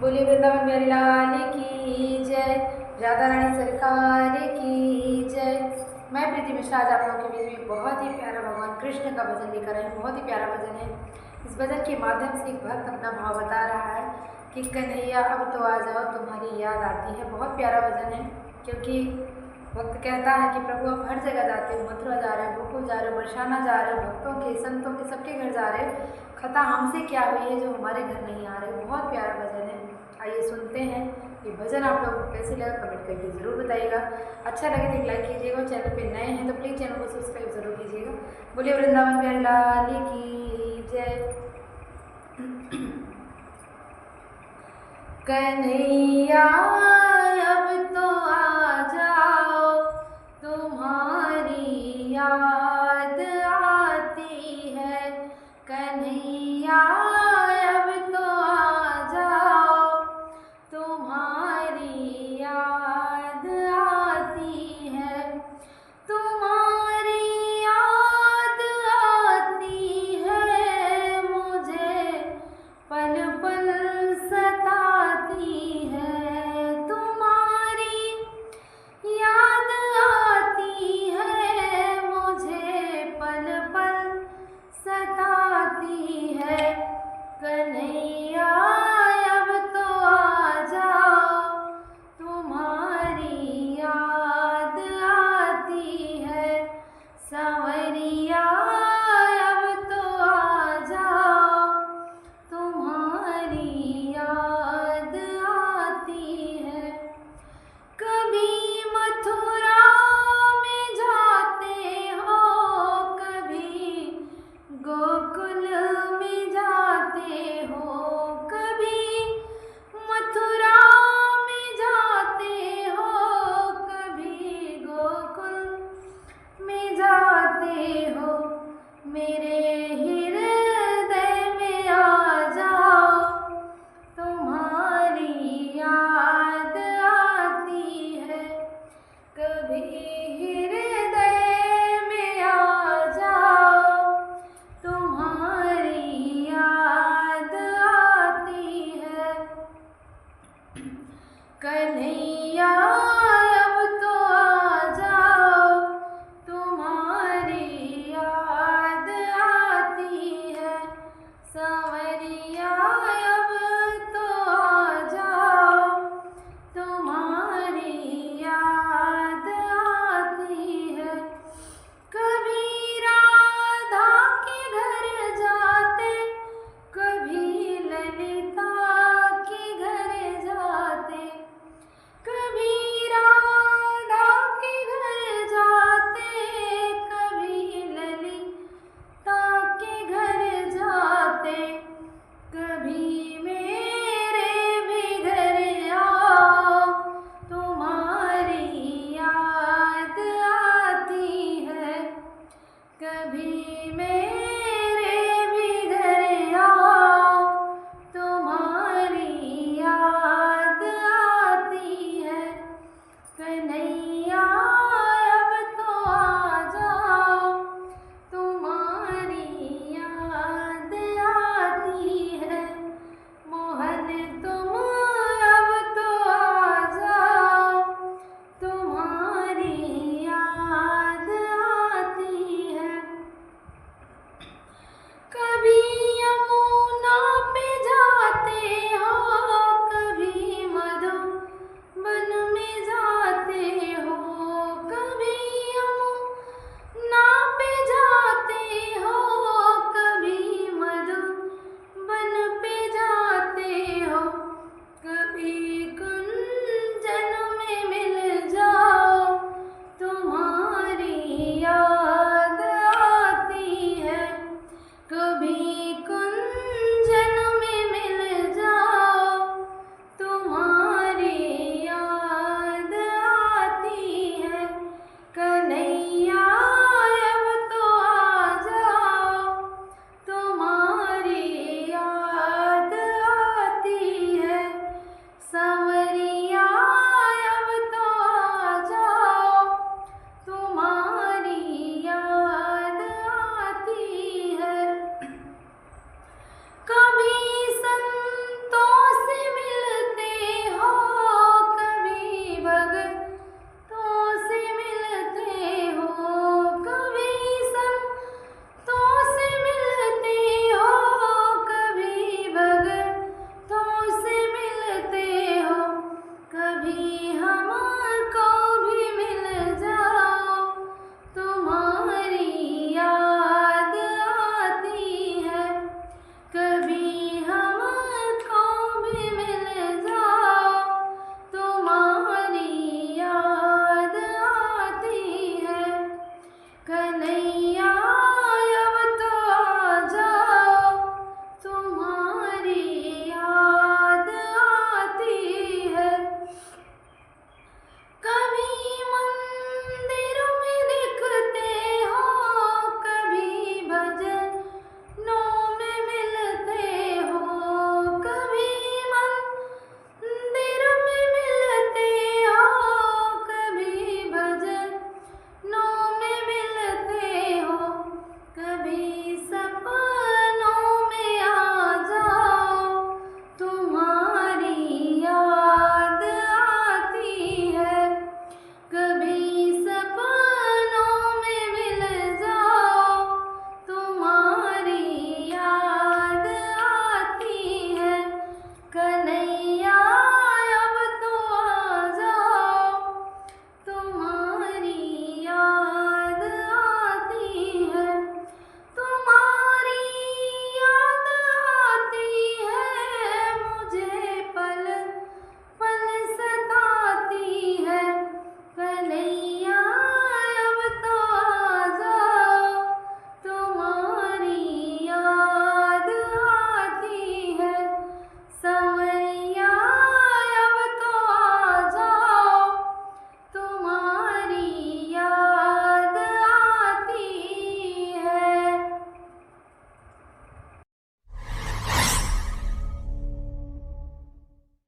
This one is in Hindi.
बोलिए वृंदावन बिहारी लाल की जय, राधा रानी सरकार की जय। मैं प्रीति मिश्रा आज आप लोगों के बीच में बहुत ही प्यारा भगवान कृष्ण का भजन लेकर आई हूँ। बहुत ही प्यारा भजन है। इस भजन के माध्यम से एक भक्त अपना भाव बता रहा है कि कन्हैया अब तो आ जाओ, तुम्हारी याद आती है। बहुत प्यारा भजन है, क्योंकि भक्त कहता है कि प्रभु आप हर जगह जाते हो, मथुरा जा रहे हो, गोकुल जा रहे हो, बरसाना जा रहे हो, भक्तों के संतों के सबके घर जा रहे हो, खता हमसे क्या हुई है जो हमारे घर नहीं आ रहे। बहुत प्यारा भजन है। आइए सुनते हैं ये भजन। आप लोगों को कैसे लगा कमेंट करके ज़रूर बताइएगा। अच्छा लगे तो एक लाइक कीजिएगा। चैनल पे नए हैं तो प्लीज़ चैनल को सब्सक्राइब जरूर कीजिएगा। बोलिए वृंदावन बिहारी लाल की जय। कन्हैया अब तो आ जाओ, तुम्हारी याद आती है। कन्हैया अब तो आ जाओ, तुम्हारी याद आती है। तुम्हारी याद आती है, मुझे पल पल सताती है। तुम्हारी याद आती है, मुझे पल पल सताती है। कन्हैया अब तो आ जाओ, तुम्हारी याद आती है। सांवरिया अब तो आ जाओ, तुम्हारी याद आती है। कभी मथुरा में जाते हो, कभी गोकुल में जाते हो, कभी मथुरा में जाते हो, कभी गोकुल में जाते हो। मेरे हृदय में आ जाओ, तुम्हारी याद आती है। कभी हृदय में आ जाओ, तुम्हारी याद आती है। कन्हैया